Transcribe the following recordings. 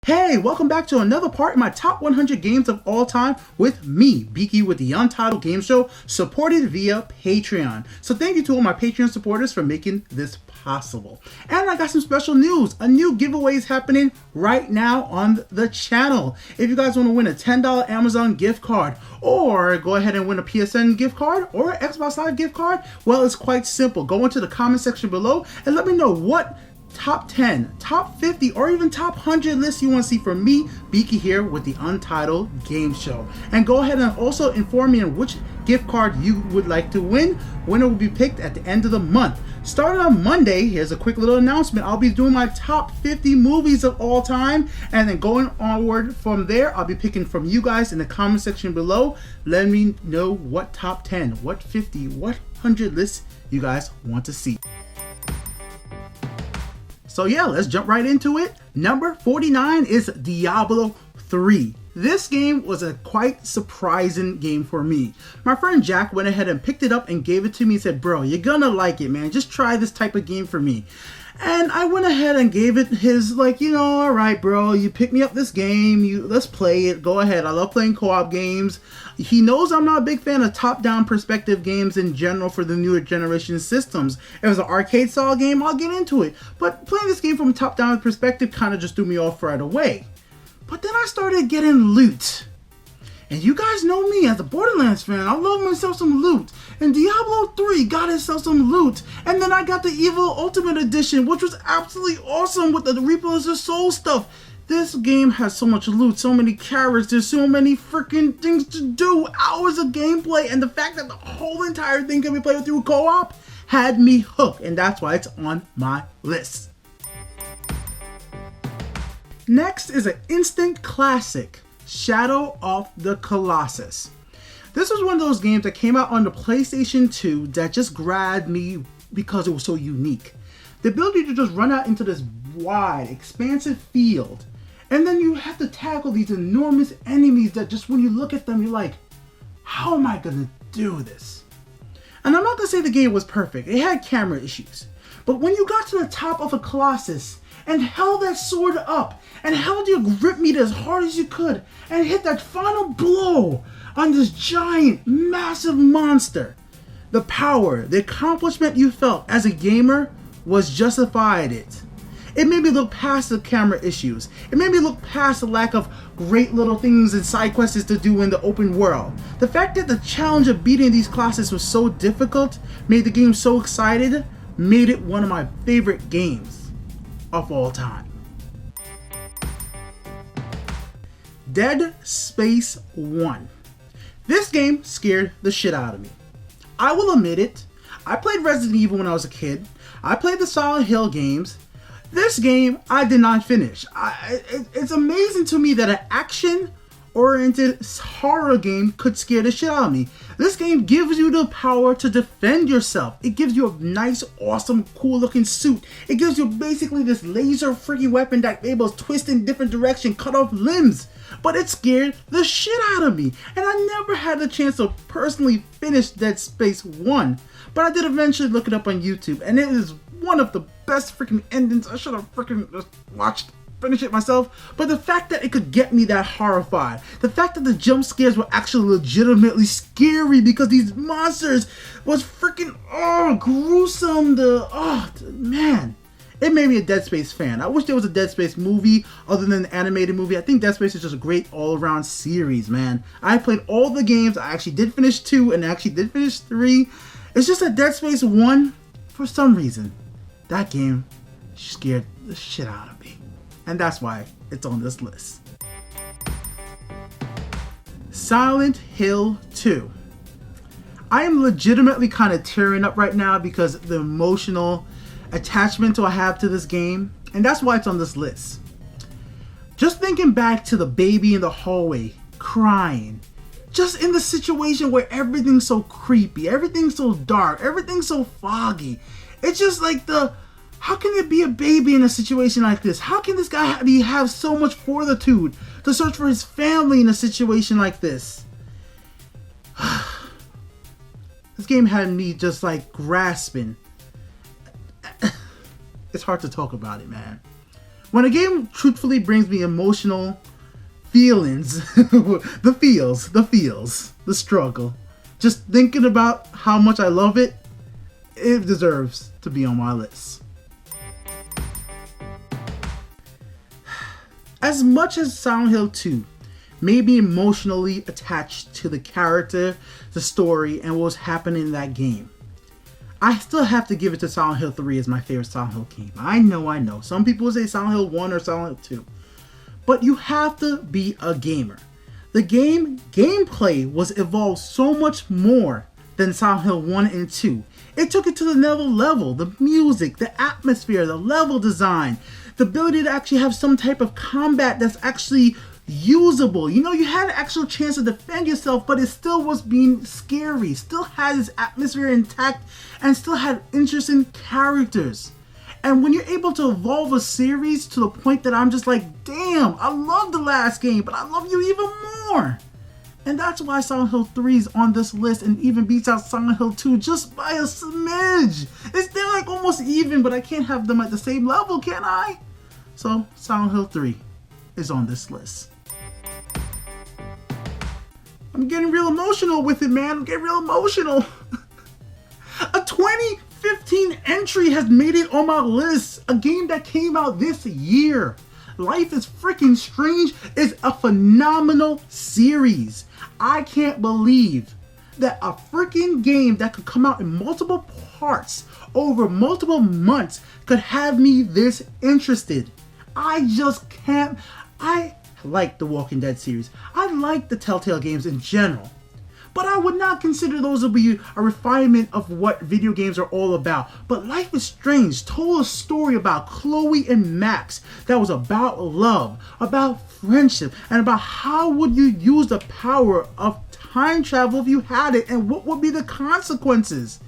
Hey, welcome back to another part in my top 100 games of all time with me, Biki, with the Untitled Game Show, supported via Patreon. So thank you to all my Patreon supporters for making this possible. And I got some special news. A new giveaway is happening right now on the channel. If you guys want to win a $10 Amazon gift card, or go ahead and win a PSN gift card, or an Xbox Live gift card, well, it's quite simple. Go into the comment section below and let me know what top 10, top 50, or even top 100 lists you want to see from me, Biki, here with the Untitled Game Show. And go ahead and also inform me on which gift card you would like to win. Winner will be picked at the end of the month. Starting on Monday, here's a quick little announcement. I'll be doing my top 50 movies of all time, and then going onward from there, I'll be picking from you guys in the comment section below. Let me know what top 10, what 50, what 100 lists you guys want to see. So yeah, let's jump right into it. Number 49 is Diablo 3. This game was a quite surprising game for me. My friend Jack went ahead and picked it up and gave it to me and said, bro, you're gonna like it, man. Just try this type of game for me. And I went ahead and gave it his, like, you know, all right, bro, you picked me up this game, let's play it, go ahead. I love playing co-op games. He knows I'm not a big fan of top-down perspective games in general for the newer generation systems. If it was an arcade style game, I'll get into it. But playing this game from a top-down perspective kind of just threw me off right away. But then I started getting loot. And you guys know me as a Borderlands fan, I love myself some loot. And Diablo 3 got itself some loot. And then I got the Evil Ultimate Edition, which was absolutely awesome with the Reapers of Soul stuff. This game has so much loot, so many characters, so many freaking things to do, hours of gameplay, and the fact that the whole entire thing can be played through co-op had me hooked, and that's why it's on my list. Next is an instant classic, Shadow of the Colossus. This was one of those games that came out on the PlayStation 2 that just grabbed me because it was so unique. The ability to just run out into this wide, expansive field, and then you have to tackle these enormous enemies that just when you look at them, you're like, how am I gonna do this? And I'm not gonna say the game was perfect. It had camera issues. But when you got to the top of a Colossus and held that sword up and held your grip meter as hard as you could and hit that final blow on this giant, massive monster, the power, the accomplishment you felt as a gamer was justified it. It made me look past the camera issues. It made me look past the lack of great little things and side quests to do in the open world. The fact that the challenge of beating these classes was so difficult made the game so excited, made it one of my favorite games of all time. Dead Space 1. This game scared the shit out of me. I will admit it. I played Resident Evil when I was a kid. I played the Silent Hill games. This game I did not finish. It's amazing to me that an action-oriented horror game could scare the shit out of me. This game gives you the power to defend yourself. It gives you a nice, awesome, cool-looking suit. It gives you basically this laser freaking weapon that able to twist in different directions, cut off limbs. But it scared the shit out of me. And I never had the chance to personally finish Dead Space 1. But I did eventually look it up on YouTube, and it is one of the best freaking endings. I should have freaking just watched, finish it myself. But the fact that it could get me that horrified, the fact that the jump scares were actually legitimately scary because these monsters was freaking gruesome. Man, it made me a Dead Space fan. I wish there was a Dead Space movie other than the animated movie. I think Dead Space is just a great all-around series, man. I played all the games. I actually did finish 2 and I actually did finish 3. It's just that Dead Space 1, for some reason, that game scared the shit out of me. And that's why it's on this list. Silent Hill 2. I am legitimately kind of tearing up right now because of the emotional attachment I have to this game. And that's why it's on this list. Just thinking back to the baby in the hallway, crying. Just in the situation where everything's so creepy, everything's so dark, everything's so foggy. It's just like how can there be a baby in a situation like this? How can this guy have so much fortitude to search for his family in a situation like this? This game had me just like grasping. It's hard to talk about it, man. When a game truthfully brings me emotional feelings, the feels, the struggle, just thinking about how much I love it, it deserves to be on my list. As much as Silent Hill 2 made me emotionally attached to the character, the story, and what was happening in that game, I still have to give it to Silent Hill 3 as my favorite Silent Hill game. I know. Some people say Silent Hill 1 or Silent Hill 2. But you have to be a gamer. The gameplay was evolved so much more than Silent Hill 1 and 2. It took it to the next level. The music, the atmosphere, the level design, the ability to actually have some type of combat that's actually usable. You know, you had an actual chance to defend yourself, but it still was being scary. Still had its atmosphere intact and still had interesting characters. And when you're able to evolve a series to the point that I'm just like, damn, I love the last game, but I love you even more. And that's why Silent Hill 3 is on this list and even beats out Silent Hill 2 just by a smidge. They're like almost even, but I can't have them at the same level, can I? So Silent Hill 3 is on this list. I'm getting real emotional with it, man. I'm getting real emotional. A 2015 entry has made it on my list. A game that came out this year. Life is Freaking Strange is a phenomenal series. I can't believe that a freaking game that could come out in multiple parts over multiple months could have me this interested. I just can't. I like the Walking Dead series. I like the Telltale games in general. But I would not consider those to be a refinement of what video games are all about. But Life is Strange told a story about Chloe and Max that was about love, about friendship, and about how would you use the power of time travel if you had it, and what would be the consequences.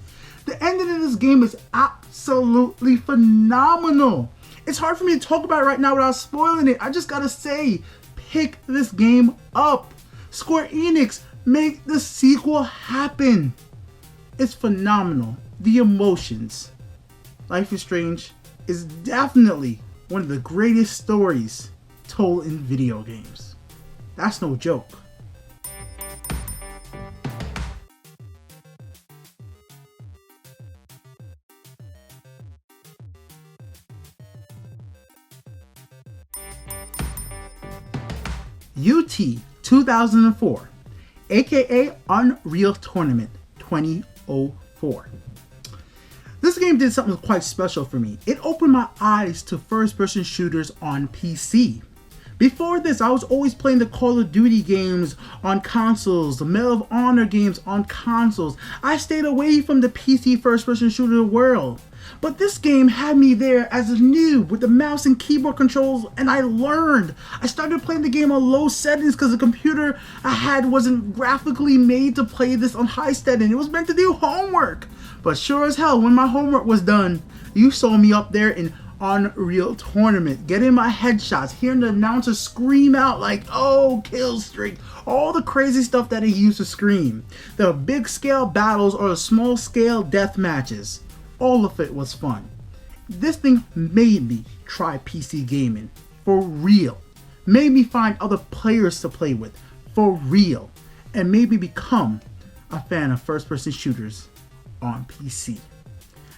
The ending of this game is absolutely phenomenal. It's hard for me to talk about it right now without spoiling it. I just gotta say, pick this game up. Square Enix, make the sequel happen. It's phenomenal. The emotions. Life is Strange is definitely one of the greatest stories told in video games. That's no joke. UT 2004, aka Unreal Tournament 2004. This game did something quite special for me. It opened my eyes to first-person shooters on PC. Before this, I was always playing the Call of Duty games on consoles, the Medal of Honor games on consoles. I stayed away from the PC first-person shooter world. But this game had me there as a noob with the mouse and keyboard controls, and I learned. I started playing the game on low settings because the computer I had wasn't graphically made to play this on high setting. It was meant to do homework. But sure as hell, when my homework was done, you saw me up there in Unreal Tournament, getting my headshots, hearing the announcer scream out like, oh, kill streak, all the crazy stuff that he used to scream. The big scale battles or the small scale death matches. All of it was fun. This thing made me try PC gaming for real. Made me find other players to play with for real. And made me become a fan of first-person shooters on PC.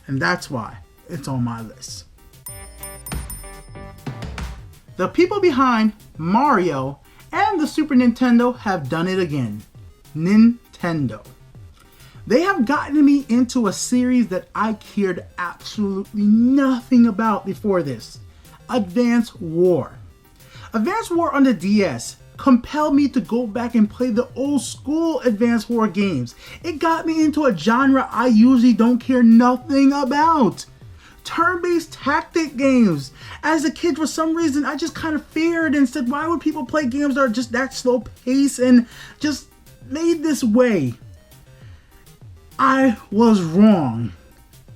And that's why it's on my list. The people behind Mario and the Super Nintendo have done it again. Nintendo. They have gotten me into a series that I cared absolutely nothing about before this. Advance War. Advance War on the DS compelled me to go back and play the old school Advance War games. It got me into a genre I usually don't care nothing about. Turn-based tactic games. As a kid, for some reason, I just kind of feared and said, why would people play games that are just that slow pace and just made this way? I was wrong.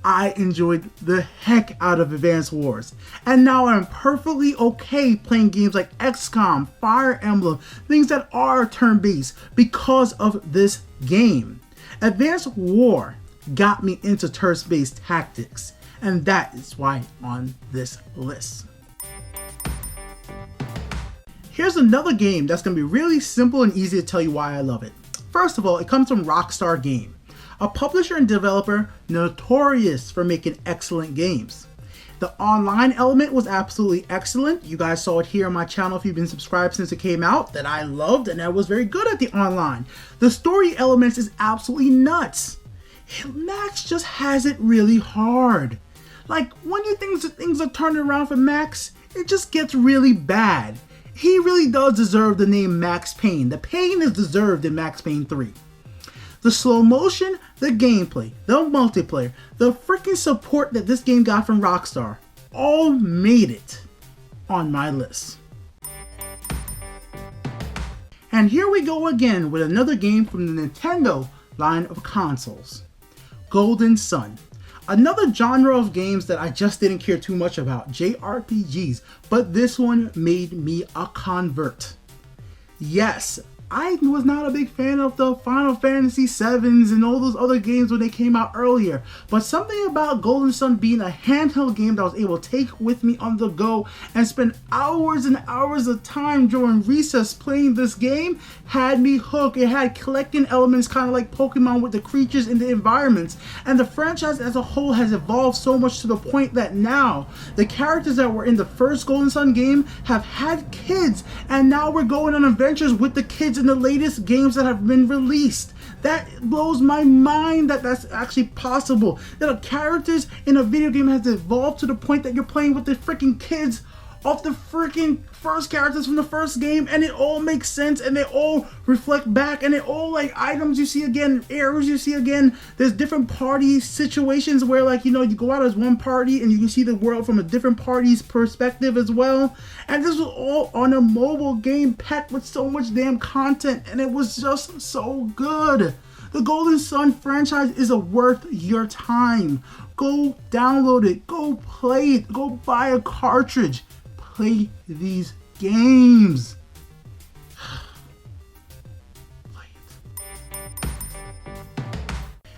I enjoyed the heck out of Advance Wars. And now I'm perfectly okay playing games like Xcom, Fire Emblem, things that are turn-based because of this game. Advance War got me into turn-based tactics, and that is why on this list. Here's another game that's going to be really simple and easy to tell you why I love it. First of all, it comes from Rockstar Game, a publisher and developer notorious for making excellent games. The online element was absolutely excellent. You guys saw it here on my channel if you've been subscribed since it came out, that I loved and I was very good at the online. The story elements is absolutely nuts. Max just has it really hard. Like, when you think things are turning around for Max, it just gets really bad. He really does deserve the name Max Payne. The pain is deserved in Max Payne 3. The slow motion, the gameplay, the multiplayer, the freaking support that this game got from Rockstar all made it on my list. And here we go again with another game from the Nintendo line of consoles. Golden Sun. Another genre of games that I just didn't care too much about, JRPGs, but this one made me a convert. Yes, I was not a big fan of the Final Fantasy VIIs and all those other games when they came out earlier, but something about Golden Sun being a handheld game that I was able to take with me on the go and spend hours and hours of time during recess playing this game had me hooked. It had collecting elements kind of like Pokemon with the creatures in the environments, and the franchise as a whole has evolved so much to the point that now the characters that were in the first Golden Sun game have had kids, and now we're going on adventures with the kids in the latest games that have been released. That blows my mind that that's actually possible, that the characters in a video game has evolved to the point that you're playing with the freaking kids of the freaking first characters from the first game, and it all makes sense, and they all reflect back, and it all like items you see again, arrows you see again. There's different party situations where, like, you know, you go out as one party and you can see the world from a different party's perspective as well. And this was all on a mobile game packed with so much damn content, and it was just so good. The Golden Sun franchise is worth your time. Go download it, go play it, go buy a cartridge. Play these games. Play it.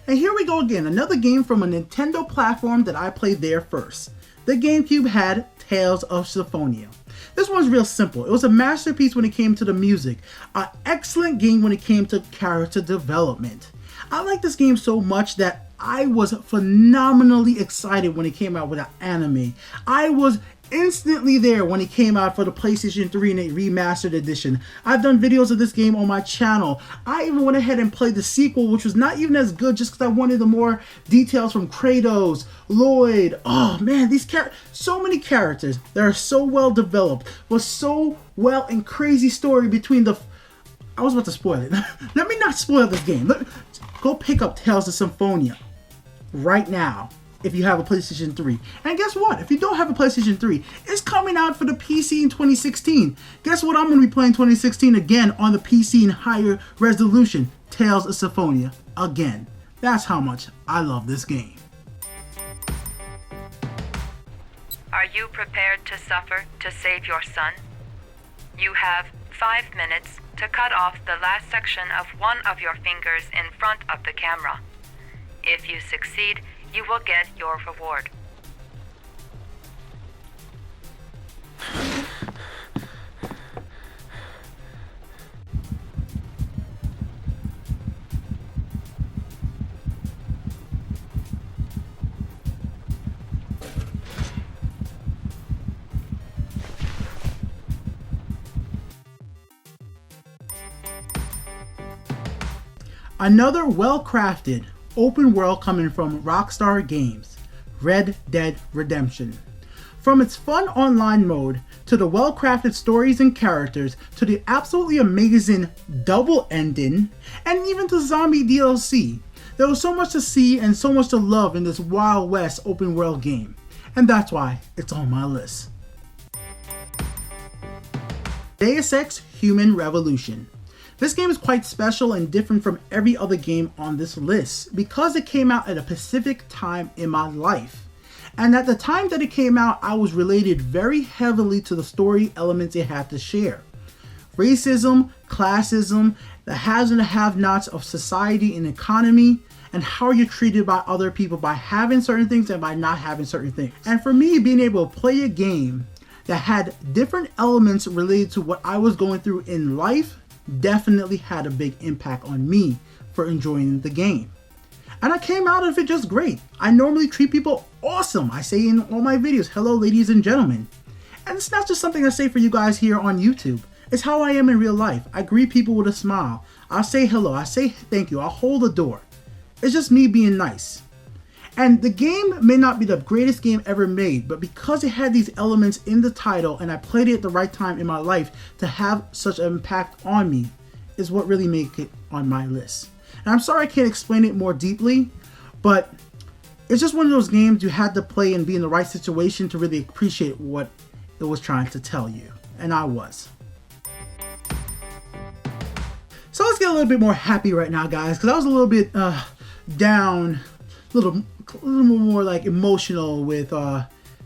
And here we go again, another game from a Nintendo platform that I played there first. The GameCube had Tales of Symphonia. This one's real simple. It was a masterpiece when it came to the music, an excellent game when it came to character development. I like this game so much that I was phenomenally excited when it came out with an anime. I was instantly there when it came out for the PlayStation 3 and a remastered edition. I've done videos of this game on my channel. I even went ahead and played the sequel, which was not even as good just because I wanted the more details from Kratos, Lloyd. Oh man, these so many characters that are so well developed, was so well and crazy story between the... I was about to spoil it. Let me not spoil this game. Go pick up Tales of Symphonia right now if you have a PlayStation 3. And guess what? If you don't have a PlayStation 3, it's coming out for the PC in 2016. Guess what I'm going to be playing 2016 again on the PC in higher resolution? Tales of Symphonia again. That's how much I love this game. Are you prepared to suffer to save your son? You have 5 minutes to cut off the last section of one of your fingers in front of the camera. If you succeed, you will get your reward. Another well-crafted open world coming from Rockstar Games, Red Dead Redemption. From its fun online mode, to the well-crafted stories and characters, to the absolutely amazing double ending, and even to zombie DLC, there was so much to see and so much to love in this Wild West open world game, and that's why it's on my list. Deus Ex Human Revolution. This game is quite special and different from every other game on this list because it came out at a specific time in my life. And at the time that it came out, I was related very heavily to the story elements it had to share. Racism, classism, the haves and the have-nots of society and economy, and how you're treated by other people by having certain things and by not having certain things. And for me, being able to play a game that had different elements related to what I was going through in life definitely had a big impact on me for enjoying the game. And I came out of it just great. I normally treat people awesome. I say in all my videos, hello ladies and gentlemen. And it's not just something I say for you guys here on YouTube. It's how I am in real life. I greet people with a smile. I say hello. I say thank you. I'll hold the door. It's just me being nice. And the game may not be the greatest game ever made, but because it had these elements in the title and I played it at the right time in my life to have such an impact on me is what really made it on my list. And I'm sorry I can't explain it more deeply, but it's just one of those games you had to play and be in the right situation to really appreciate what it was trying to tell you. And I was. So let's get a little bit more happy right now, guys, because I was a little bit down, a little more like emotional with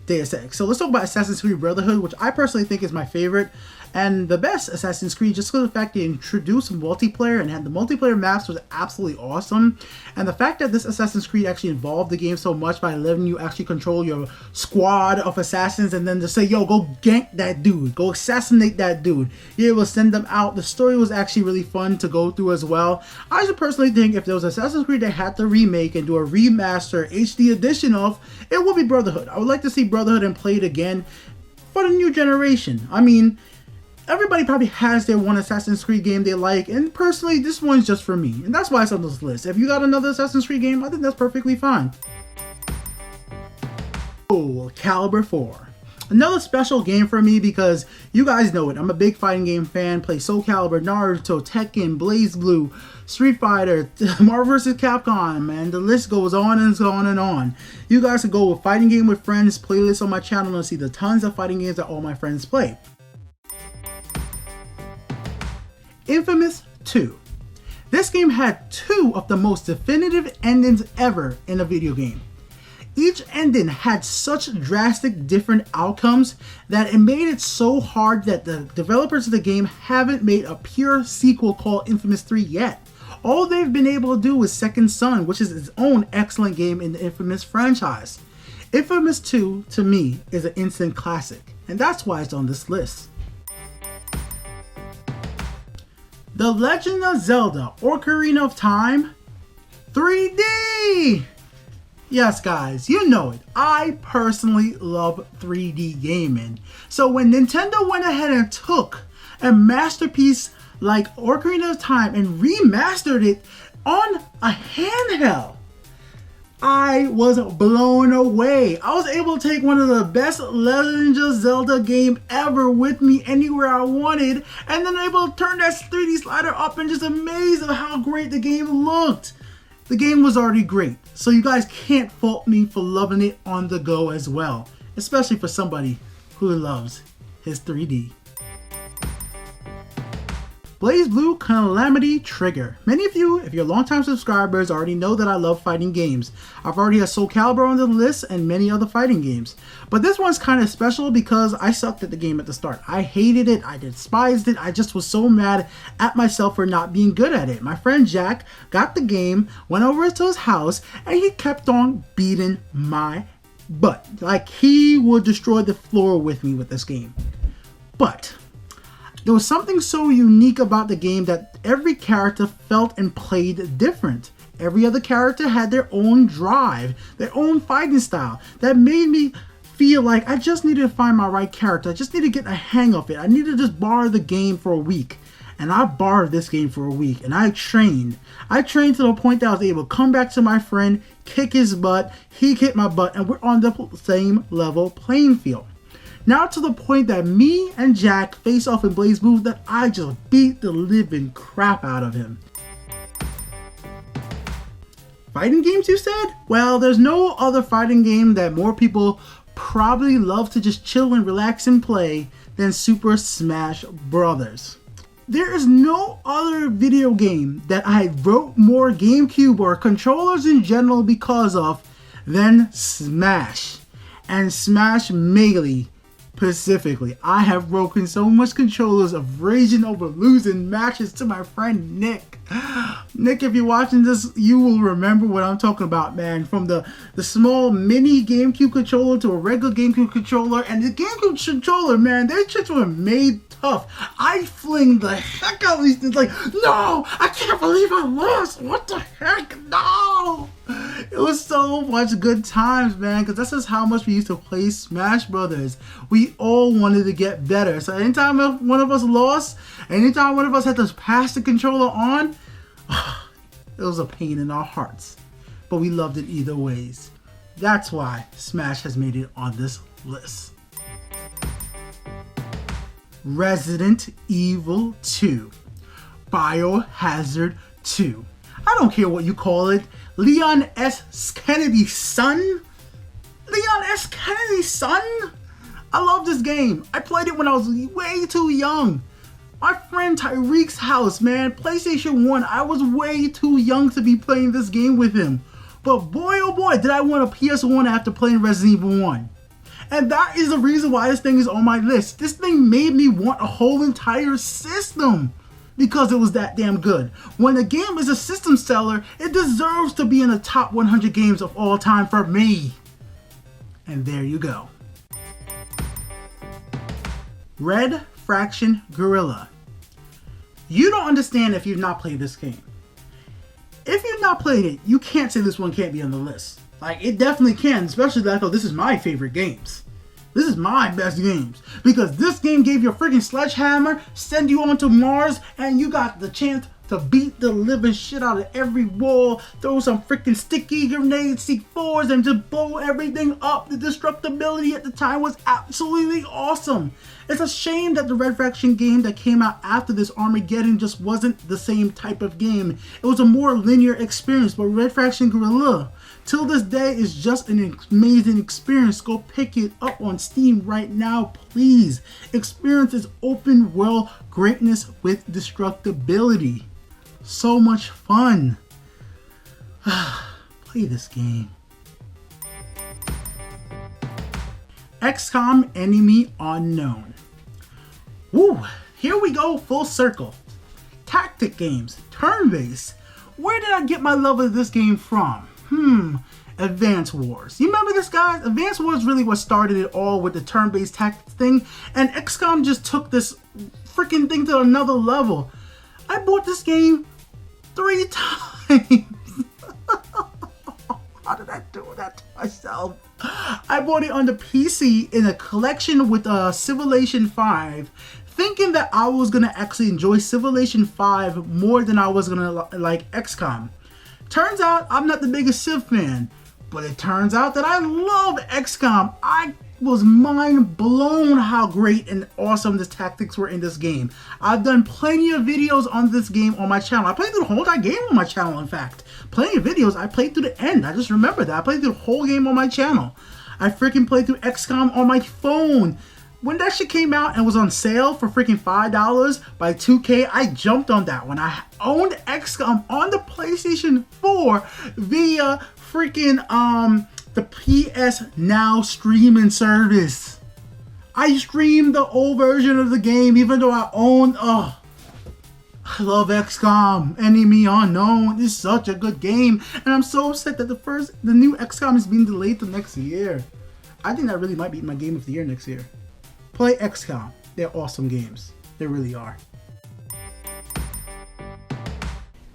Deus Ex. So let's talk about Assassin's Creed Brotherhood, which I personally think is my favorite and the best Assassin's Creed, just because of the fact they introduced multiplayer and had the multiplayer maps was absolutely awesome. And the fact that this Assassin's Creed actually involved the game so much by letting you actually control your squad of assassins and then just say, yo, go gank that dude, go assassinate that dude. You're able to send them out. The story was actually really fun to go through as well. I just personally think if there was Assassin's Creed they had to remake and do a remaster HD edition of, it would be Brotherhood. I would like to see Brotherhood and play it again for the new generation. I mean, everybody probably has their one Assassin's Creed game they like, and personally, this one's just for me, and that's why it's on this list. If you got another Assassin's Creed game, I think that's perfectly fine. Soulcalibur IV. Another special game for me because you guys know it. I'm a big fighting game fan. Play Soulcalibur, Naruto, Tekken, BlazBlue, Street Fighter, Marvel vs. Capcom, and the list goes on and on and on. You guys can go with Fighting Game with Friends playlist on my channel and see the tons of fighting games that all my friends play. Infamous 2. This game had two of the most definitive endings ever in a video game. Each ending had such drastic different outcomes that it made it so hard that the developers of the game haven't made a pure sequel called Infamous 3 yet. All they've been able to do is Second Son, which is its own excellent game in the Infamous franchise. Infamous 2, to me, is an instant classic, and that's why it's on this list. The Legend of Zelda Ocarina of Time 3D! Yes guys, you know it. I personally love 3D gaming. So when Nintendo went ahead and took a masterpiece like Ocarina of Time and remastered it on a handheld, I was blown away. I was able to take one of the best Legend of Zelda game ever with me anywhere I wanted, and then able to turn that 3D slider up and just amazed at how great the game looked. The game was already great, so you guys can't fault me for loving it on the go as well, especially for somebody who loves his 3D. BlazBlue Calamity Trigger. Many of you, if you're longtime subscribers, already know that I love fighting games. I've already had Soulcalibur on the list and many other fighting games. But this one's kind of special because I sucked at the game at the start. I hated it, I despised it, I just was so mad at myself for not being good at it. My friend Jack got the game, went over to his house, and he kept on beating my butt. Like he would destroy the floor with me with this game. But there was something so unique about the game that every character felt and played different. Every other character had their own drive, their own fighting style that made me feel like I just needed to find my right character. I just need to get a hang of it. I need to just borrow the game for a week. And I borrowed this game for a week and I trained. I trained to the point that I was able to come back to my friend, kick his butt, he kicked my butt, and we're on the same level playing field. Now to the point that me and Jack face off in BlazBlue that I just beat the living crap out of him. Fighting games, you said? Well, there's no other fighting game that more people probably love to just chill and relax and play than Super Smash Bros. There is no other video game that I wrote more GameCube or controllers in general because of than Smash. And Smash Melee Specifically, I have broken so much controllers of raging over losing matches to my friend Nick. Nick, if you're watching this, you will remember what I'm talking about, man. From the small mini GameCube controller to a regular GameCube controller. And the GameCube controller, man, their chips were made tough. I fling the heck out of these things like, no, I can't believe I lost. What the heck? No. It was so much good times, man, because that's just how much we used to play Smash Brothers. We all wanted to get better. So anytime one of us lost, anytime one of us had to pass the controller on, it was a pain in our hearts. But we loved it either ways. That's why Smash has made it on this list. Resident Evil 2, Biohazard 2. I don't care what you call it. Leon S. Kennedy's son? Leon S. Kennedy's son? I love this game. I played it when I was way too young. My friend Tyreek's house, man, PlayStation 1, I was way too young to be playing this game with him. But boy, oh boy, did I want a PS1 after playing Resident Evil 1. And that is the reason why this thing is on my list. This thing made me want a whole entire system. Because it was that damn good. When a game is a system seller, it deserves to be in the top 100 games of all time for me. And there you go. Red Faction Guerrilla. You don't understand if you've not played this game. If you've not played it, you can't say this one can't be on the list. Like, it definitely can, especially that this is my favorite games. This is my best games. Because this game gave you a freaking sledgehammer, send you onto Mars, and you got the chance to beat the living shit out of every wall, throw some freaking sticky grenades, C4s, and just blow everything up. The destructibility at the time was absolutely awesome. It's a shame that the Red Faction game that came out after this, Armageddon, just wasn't the same type of game. It was a more linear experience, but Red Faction Guerrilla, till this day, is just an amazing experience. Go pick it up on Steam right now, please. Experience its open world greatness with destructibility. So much fun. Play this game. Xcom Enemy Unknown. Woo, here we go full circle. Tactic games, turn-based. Where did I get my love of this game from? Advance Wars. You remember this, guys? Advance Wars really what started it all with the turn-based tactics thing, and XCOM just took this freaking thing to another level. I bought this game 3 times. How did I do that to myself? I bought it on the PC in a collection with Civilization 5, thinking that I was gonna actually enjoy Civilization 5 more than I was gonna like XCOM. Turns out I'm not the biggest Civ fan, but it turns out that I love XCOM. I was mind blown how great and awesome the tactics were in this game. I've done plenty of videos on this game on my channel. I played through the whole entire game on my channel, in fact. Plenty of videos. I played through the end. I just remember that. I played through the whole game on my channel. I freaking played through XCOM on my phone. When that shit came out and was on sale for freaking $5 by 2K, I jumped on that one. I owned XCOM on the PlayStation 4 via freaking the PS Now streaming service. I streamed the old version of the game even though I own I love XCOM Enemy Unknown. It's such a good game, and I'm so upset that the new XCOM is being delayed to next year. I think that really might be my game of the year next year. Play XCOM. They're awesome games. They really are.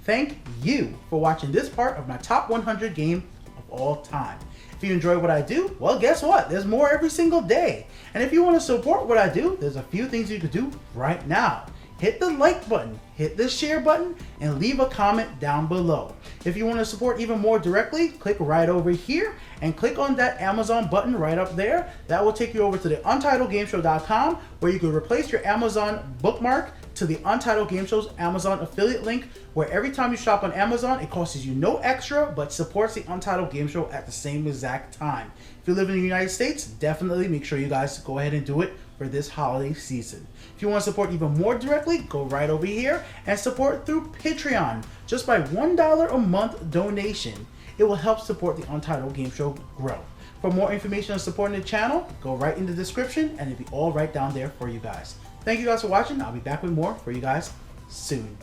Thank you for watching this part of my top 100 game of all time. If you enjoy what I do, well, guess what? There's more every single day. And if you want to support what I do, there's a few things you can do right now. Hit the like button, hit the share button, and leave a comment down below. If you want to support even more directly, click right over here and click on that Amazon button right up there. That will take you over to the UntitledGameShow.com, where you can replace your Amazon bookmark to the Untitled Game Show's Amazon affiliate link, where every time you shop on Amazon, it costs you no extra, but supports the Untitled Game Show at the same exact time. If you live in the United States, definitely make sure you guys go ahead and do it for this holiday season. If you want to support even more directly, go right over here and support through Patreon. Just by $1 a month donation, it will help support the Untitled Game Show grow. For more information on supporting the channel, go right in the description and it'll be all right down there for you guys. Thank you guys for watching. I'll be back with more for you guys soon.